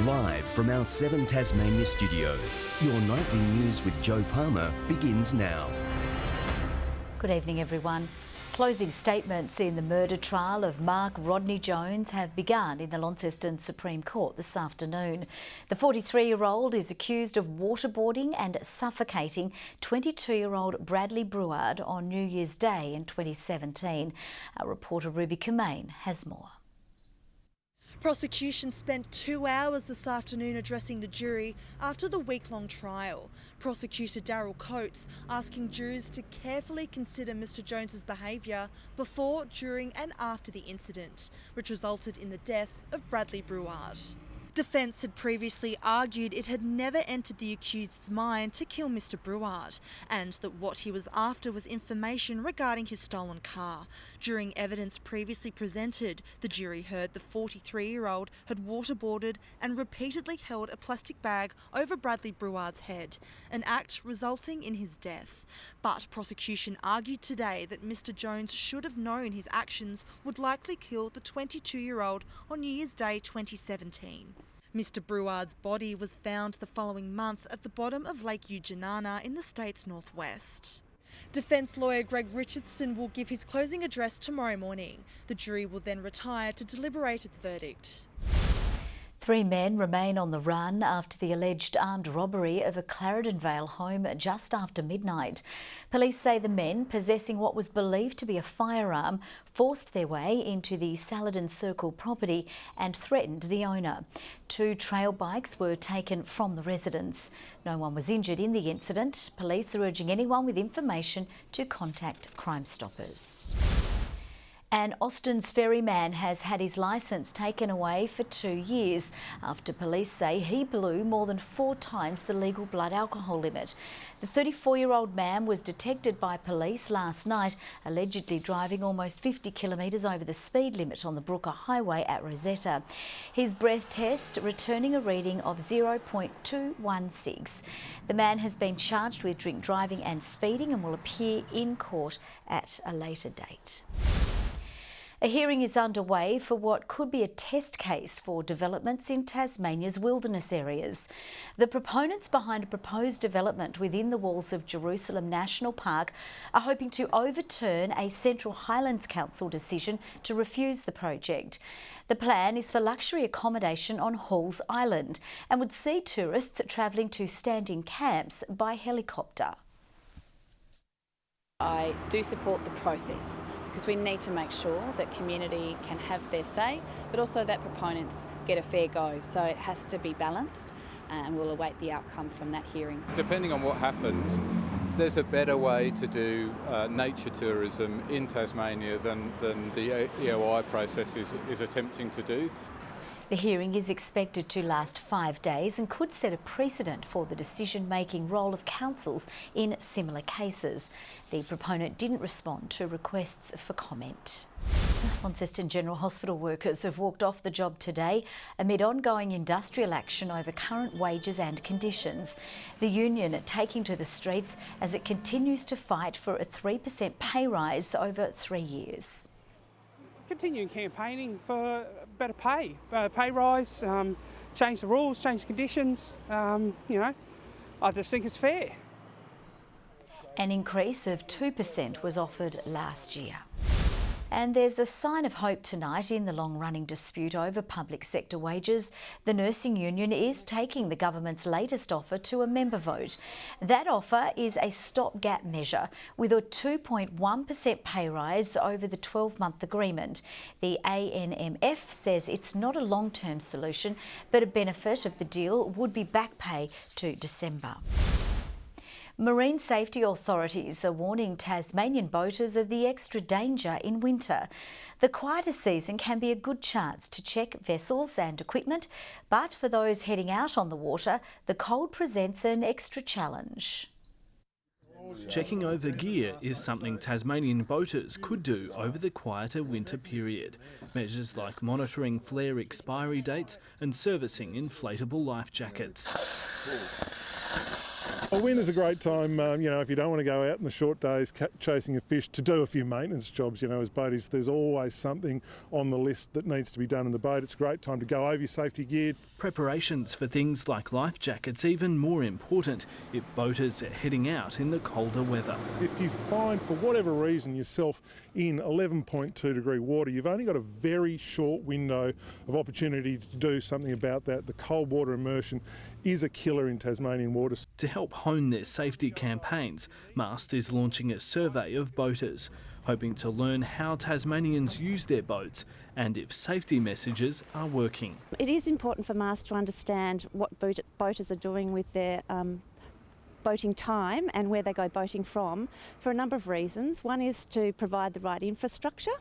Live from our 7 Tasmania studios, your nightly news with Joe Palmer begins now. Good evening, everyone. Closing statements in the murder trial of Mark Rodney Jones have begun in the Launceston Supreme Court this afternoon. The 43-year-old is accused of waterboarding and suffocating 22-year-old Bradley Brouard on New Year's Day in 2017. Our reporter Ruby Cumain has more. Prosecution spent 2 hours this afternoon addressing the jury after the week-long trial. Prosecutor Daryl Coates asking jurors to carefully consider Mr Jones's behaviour before, during and after the incident, which resulted in the death of Bradley Brouard. Defence had previously argued it had never entered the accused's mind to kill Mr Brouard, and that what he was after was information regarding his stolen car. During evidence previously presented, the jury heard the 43-year-old had waterboarded and repeatedly held a plastic bag over Bradley Brouard's head, an act resulting in his death. But prosecution argued today that Mr Jones should have known his actions would likely kill the 22-year-old on New Year's Day 2017. Mr Brouard's body was found the following month at the bottom of Lake Eugeniana in the state's northwest. Defence lawyer Greg Richardson will give his closing address tomorrow morning. The jury will then retire to deliberate its verdict. 3 men remain on the run after the alleged armed robbery of a Clarendon Vale home just after midnight. Police say the men, possessing what was believed to be a firearm, forced their way into the Saladin Circle property and threatened the owner. 2 trail bikes were taken from the residence. No one was injured in the incident. Police are urging anyone with information to contact Crime Stoppers. And Austin's ferryman has had his licence taken away for 2 years after police say he blew more than 4 times the legal blood alcohol limit. The 34-year-old man was detected by police last night, allegedly driving almost 50 kilometres over the speed limit on the Brooker Highway at Rosetta. His breath test returning a reading of 0.216. The man has been charged with drink driving and speeding and will appear in court at a later date. A hearing is underway for what could be a test case for developments in Tasmania's wilderness areas. The proponents behind a proposed development within the walls of Jerusalem National Park are hoping to overturn a Central Highlands Council decision to refuse the project. The plan is for luxury accommodation on Halls Island and would see tourists travelling to standing camps by helicopter. I do support the process because we need to make sure that community can have their say, but also that proponents get a fair go. So it has to be balanced, and we'll await the outcome from that hearing. Depending on what happens, there's a better way to do nature tourism in Tasmania than the EOI process is attempting to do. The hearing is expected to last 5 days and could set a precedent for the decision-making role of councils in similar cases. The proponent didn't respond to requests for comment. Launceston General Hospital workers have walked off the job today amid ongoing industrial action over current wages and conditions. The union are taking to the streets as it continues to fight for a 3% pay rise over 3 years. Continuing campaigning for better pay rise, change the rules, change the conditions. I just think it's fair. An increase of 2% was offered last year. And there's a sign of hope tonight in the long-running dispute over public sector wages. The nursing union is taking the government's latest offer to a member vote. That offer is a stopgap measure with a 2.1% pay rise over the 12-month agreement. The ANMF says it's not a long-term solution, but a benefit of the deal would be back pay to December. Marine safety authorities are warning Tasmanian boaters of the extra danger in winter. The quieter season can be a good chance to check vessels and equipment, but for those heading out on the water, the cold presents an extra challenge. Checking over gear is something Tasmanian boaters could do over the quieter winter period. Measures like monitoring flare expiry dates and servicing inflatable life jackets. A winter's a great time, if you don't want to go out in the short days chasing a fish, to do a few maintenance jobs, as boaties. There's always something on the list that needs to be done in the boat. It's a great time to go over your safety gear. Preparations for things like life jackets even more important if boaters are heading out in the colder weather. If you find, for whatever reason, yourself in 11.2 degree water, you've only got a very short window of opportunity to do something about that. The cold water immersion is a killer in Tasmanian waters. To help hone their safety campaigns, MAST is launching a survey of boaters, hoping to learn how Tasmanians use their boats and if safety messages are working. It is important for MAST to understand what boaters are doing with their boating time and where they go boating from for a number of reasons. One is to provide the right infrastructure,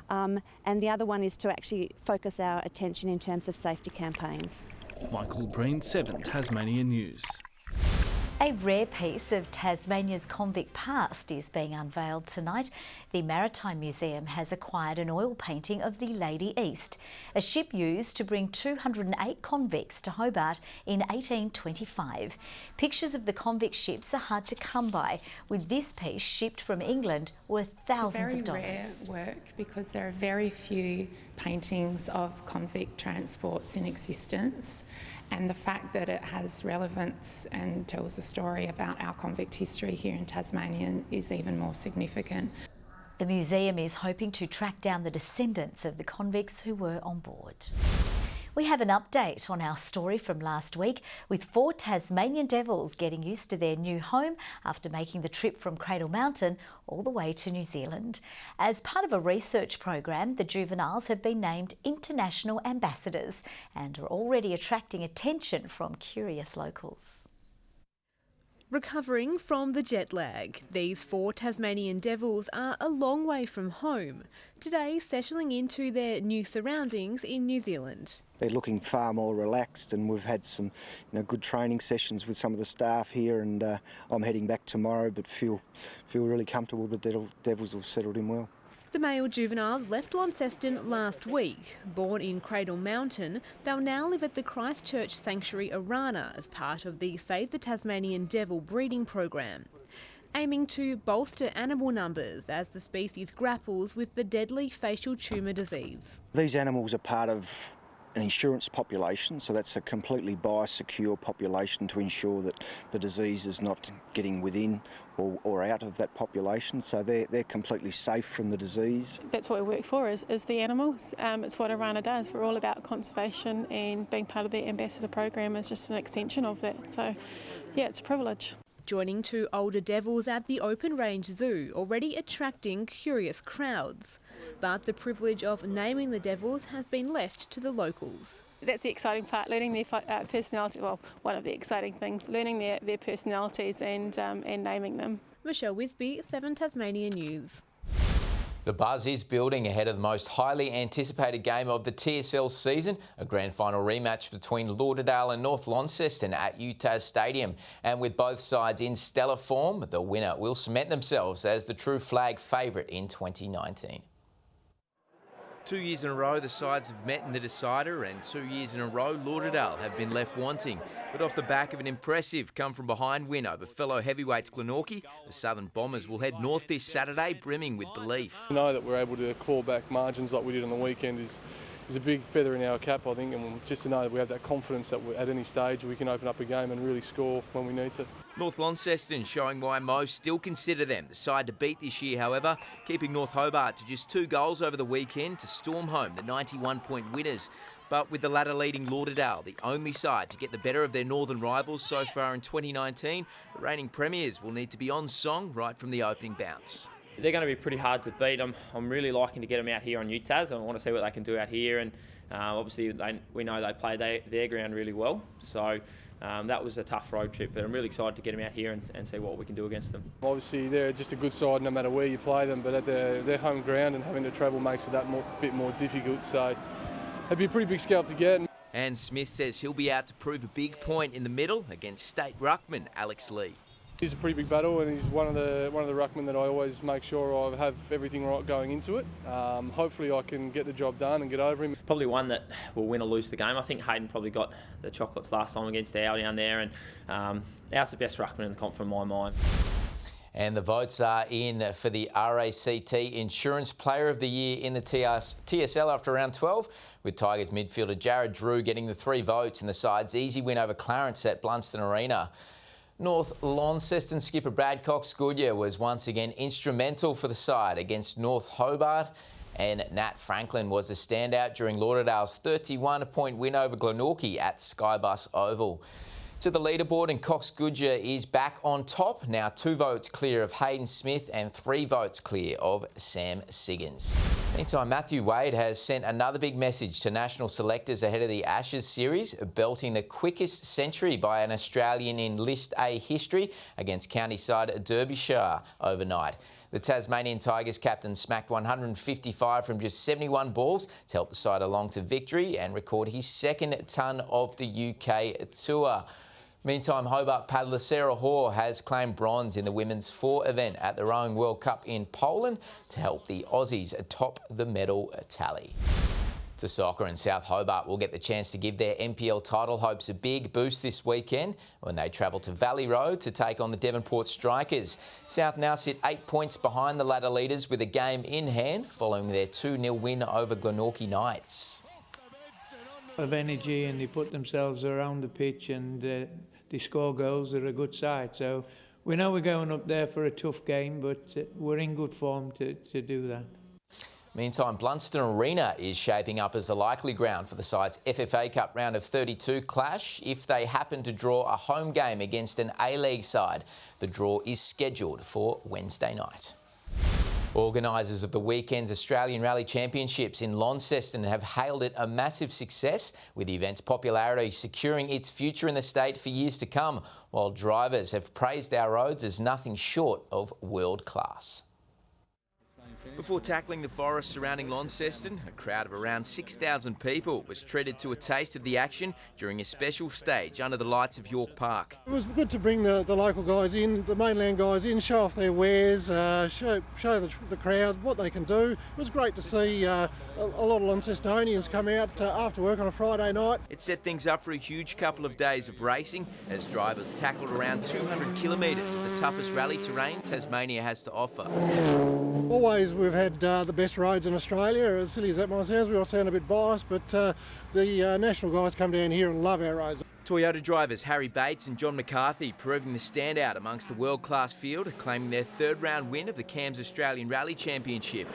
and the other one is to actually focus our attention in terms of safety campaigns. Michael Breen, 7 Tasmania News. A rare piece of Tasmania's convict past is being unveiled tonight. The Maritime Museum has acquired an oil painting of the Lady East, a ship used to bring 208 convicts to Hobart in 1825. Pictures of the convict ships are hard to come by, with this piece shipped from England worth thousands of dollars. It's a very rare work because there are very few paintings of convict transports in existence. And the fact that it has relevance and tells a story about our convict history here in Tasmania is even more significant. The museum is hoping to track down the descendants of the convicts who were on board. We have an update on our story from last week, with 4 Tasmanian devils getting used to their new home after making the trip from Cradle Mountain all the way to New Zealand. As part of a research program, the juveniles have been named international ambassadors and are already attracting attention from curious locals. Recovering from the jet lag, these 4 Tasmanian devils are a long way from home, today settling into their new surroundings in New Zealand. They're looking far more relaxed, and we've had some good training sessions with some of the staff here, and I'm heading back tomorrow, but feel really comfortable. The devils have settled in well. The male juveniles left Launceston last week. Born in Cradle Mountain, they'll now live at the Christchurch Sanctuary Arana as part of the Save the Tasmanian Devil breeding program, aiming to bolster animal numbers as the species grapples with the deadly facial tumour disease. These animals are part of an insurance population, so that's a completely biosecure population to ensure that the disease is not getting within or out of that population, so they're completely safe from the disease. That's what we work for, is the animals. It's what Arana does. We're all about conservation, and being part of the ambassador program is just an extension of that. So yeah, it's a privilege. Joining 2 older devils at the Open Range Zoo, already attracting curious crowds. But the privilege of naming the devils has been left to the locals. That's the exciting part, learning their personality. Well, one of the exciting things, learning their personalities and naming them. Michelle Wisby, 7 Tasmania News. The buzz is building ahead of the most highly anticipated game of the TSL season, a grand final rematch between Lauderdale and North Launceston at UTAS Stadium. And with both sides in stellar form, the winner will cement themselves as the true flag favourite in 2019. 2 years in a row, the sides have met in the decider, and 2 years in a row, Lauderdale have been left wanting. But off the back of an impressive come-from-behind win over fellow heavyweights Glenorchy, the Southern Bombers will head north this Saturday, brimming with belief. To know that we're able to claw back margins like we did on the weekend is a big feather in our cap, I think, and just to know that we have that confidence that at any stage we can open up a game and really score when we need to. North Launceston showing why most still consider them the side to beat this year, however, keeping North Hobart to just 2 goals over the weekend to storm home the 91-point winners. But with the latter leading Lauderdale, the only side to get the better of their northern rivals so far in 2019, the reigning premiers will need to be on song right from the opening bounce. They're going to be pretty hard to beat. I'm really liking to get them out here on UTAS. I want to see what they can do out here, and obviously we know they play their ground really well. So that was a tough road trip, but I'm really excited to get them out here and see what we can do against them. Obviously they're just a good side no matter where you play them, but at their home ground and having to travel makes it bit more difficult. So it'd be a pretty big scalp to get. And Smith says he'll be out to prove a big point in the middle against State ruckman Alex Lee. He's a pretty big battle, and he's one of the ruckmen that I always make sure I have everything right going into it. Hopefully I can get the job done and get over him. It's probably one that will win or lose the game. I think Hayden probably got the chocolates last time against Al down there, and Al's the best ruckman in the comp from my mind. And the votes are in for the RACT Insurance Player of the Year in the TSL after round 12, with Tigers midfielder Jared Drew getting the 3 votes in the side's easy win over Clarence at Blunston Arena. North Launceston skipper Brad Cox-Goodyear was once again instrumental for the side against North Hobart, and Nat Franklin was the standout during Lauderdale's 31-point win over Glenorchy at Skybus Oval. To the leaderboard, and Cox-Goodyear is back on top, now 2 votes clear of Hayden Smith and 3 votes clear of Sam Siggins. Meantime, Matthew Wade has sent another big message to national selectors ahead of the Ashes series, belting the quickest century by an Australian in List A history against county side Derbyshire overnight. The Tasmanian Tigers captain smacked 155 from just 71 balls to help the side along to victory and record his 2nd ton of the UK tour. Meantime, Hobart paddler Sarah Hoare has claimed bronze in the women's 4 event at the Rowing World Cup in Poland to help the Aussies top the medal tally. To soccer, and South Hobart will get the chance to give their NPL title hopes a big boost this weekend when they travel to Valley Road to take on the Devonport Strikers. South now sit 8 points behind the ladder leaders with a game in hand following their 2-0 win over Glenorchy Knights. Of energy, and they put themselves around the pitch, and they score goals. They're a good side, so we know we're going up there for a tough game, but we're in good form to do that. Meantime, Blunston Arena is shaping up as the likely ground for the side's FFA Cup round of 32 clash if they happen to draw a home game against an A-League side. The draw is scheduled for Wednesday night. Organisers of the weekend's Australian Rally Championships in Launceston have hailed it a massive success, with the event's popularity securing its future in the state for years to come, while drivers have praised our roads as nothing short of world class. Before tackling the forest surrounding Launceston, a crowd of around 6,000 people was treated to a taste of the action during a special stage under the lights of York Park. It was good to bring the local guys in, the mainland guys in, show off their wares, show the crowd what they can do. It was great to see a lot of Launcestonians come out after work on a Friday night. It set things up for a huge couple of days of racing as drivers tackled around 200 kilometres of the toughest rally terrain Tasmania has to offer. Always we've had the best roads in Australia. As silly as that might sound, we all sound a bit biased, but the national guys come down here and love our roads. Toyota drivers Harry Bates and John McCarthy proving the standout amongst the world-class field, claiming their 3rd round win of the CAMS Australian Rally Championship,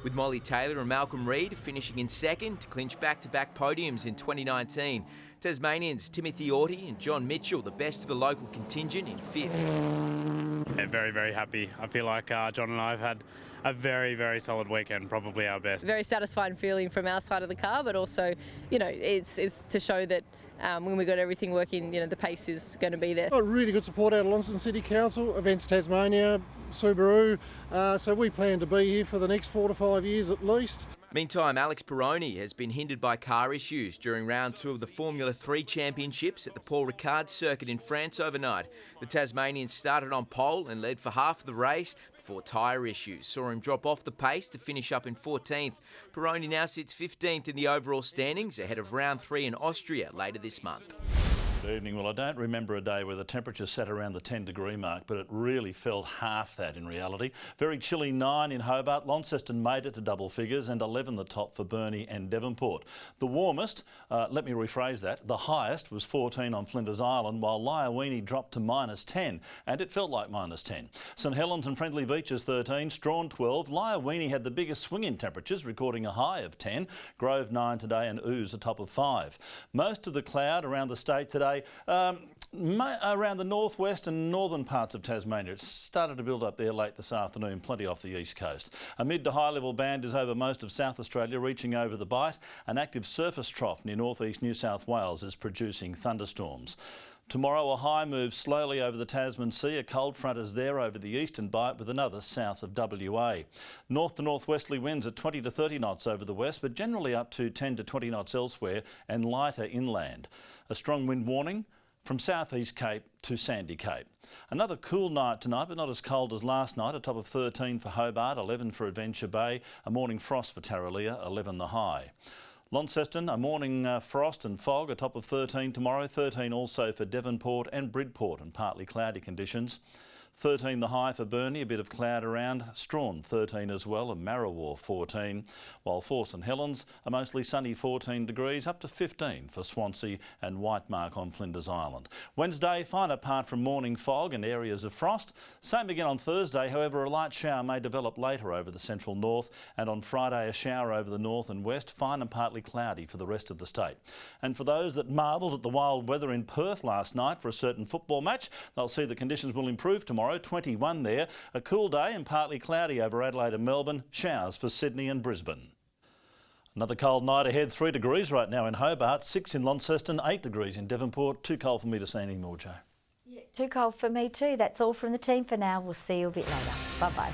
with Molly Taylor and Malcolm Reid finishing in 2nd to clinch back-to-back podiums in 2019. Tasmanians Timothy Orty and John Mitchell, the best of the local contingent, in 5th. Yeah, very, very happy. I feel like John and I have had a very, very solid weekend, probably our best. Very satisfying feeling from our side of the car, but also, you know, it's to show that when we got everything working, you know, the pace is going to be there. Got really good support out of Launceston City Council, Events Tasmania, Subaru, so we plan to be here for the next 4 to 5 years at least. Meantime, Alex Peroni has been hindered by car issues during round 2 of the Formula 3 Championships at the Paul Ricard circuit in France overnight. The Tasmanian started on pole and led for half of the race before tyre issues saw him drop off the pace to finish up in 14th. Peroni now sits 15th in the overall standings, ahead of round 3 in Austria later this month. Good evening. Well, I don't remember a day where the temperature sat around the 10-degree mark, but it really felt half that in reality. Very chilly 9 in Hobart. Launceston made it to double figures, and 11 the top for Burnie and Devonport. The warmest, let me rephrase that, the highest was 14 on Flinders Island, while Lyawini dropped to -10, and it felt like -10. St Helens and Friendly Beaches 13, Strawn 12. Lyawini had the biggest swing in temperatures, recording a high of 10. Grove 9 today, and Ooze a top of 5. Most of the cloud around the state today, around the northwest and northern parts of Tasmania. It started to build up there late this afternoon, plenty off the east coast. A mid to high level band is over most of South Australia, reaching over the Bight. An active surface trough near northeast New South Wales is producing thunderstorms. Tomorrow, a high moves slowly over the Tasman Sea. A cold front is there over the eastern Bight with another south of WA. North to northwesterly winds at 20 to 30 knots over the west, but generally up to 10 to 20 knots elsewhere and lighter inland. A strong wind warning From South East Cape to Sandy Cape. Another cool night tonight, but not as cold as last night. A top of 13 for Hobart, 11 for Adventure Bay, a morning frost for Tarraleah, 11 the high. Launceston, a morning frost and fog, a top of 13 tomorrow, 13 also for Devonport and Bridport, and partly cloudy conditions. 13 the high for Burnie, a bit of cloud around. Strawn 13 as well, and Marrawar 14. While for St Helens, a mostly sunny 14 degrees, up to 15 for Swansea and Whitemark on Flinders Island. Wednesday, fine apart from morning fog and areas of frost. Same again on Thursday, however, a light shower may develop later over the central north, and on Friday a shower over the north and west, fine and partly cloudy for the rest of the state. And for those that marvelled at the wild weather in Perth last night for a certain football match, they'll see the conditions will improve tomorrow. 21 there, a cool day and partly cloudy over Adelaide and Melbourne, showers for Sydney and Brisbane. Another cold night ahead, 3 degrees right now in Hobart, 6 in Launceston, 8 degrees in Devonport. Too cold for me to see any more, Jo. Yeah, too cold for me too. That's all from the team for now. We'll see you a bit later. Bye-bye.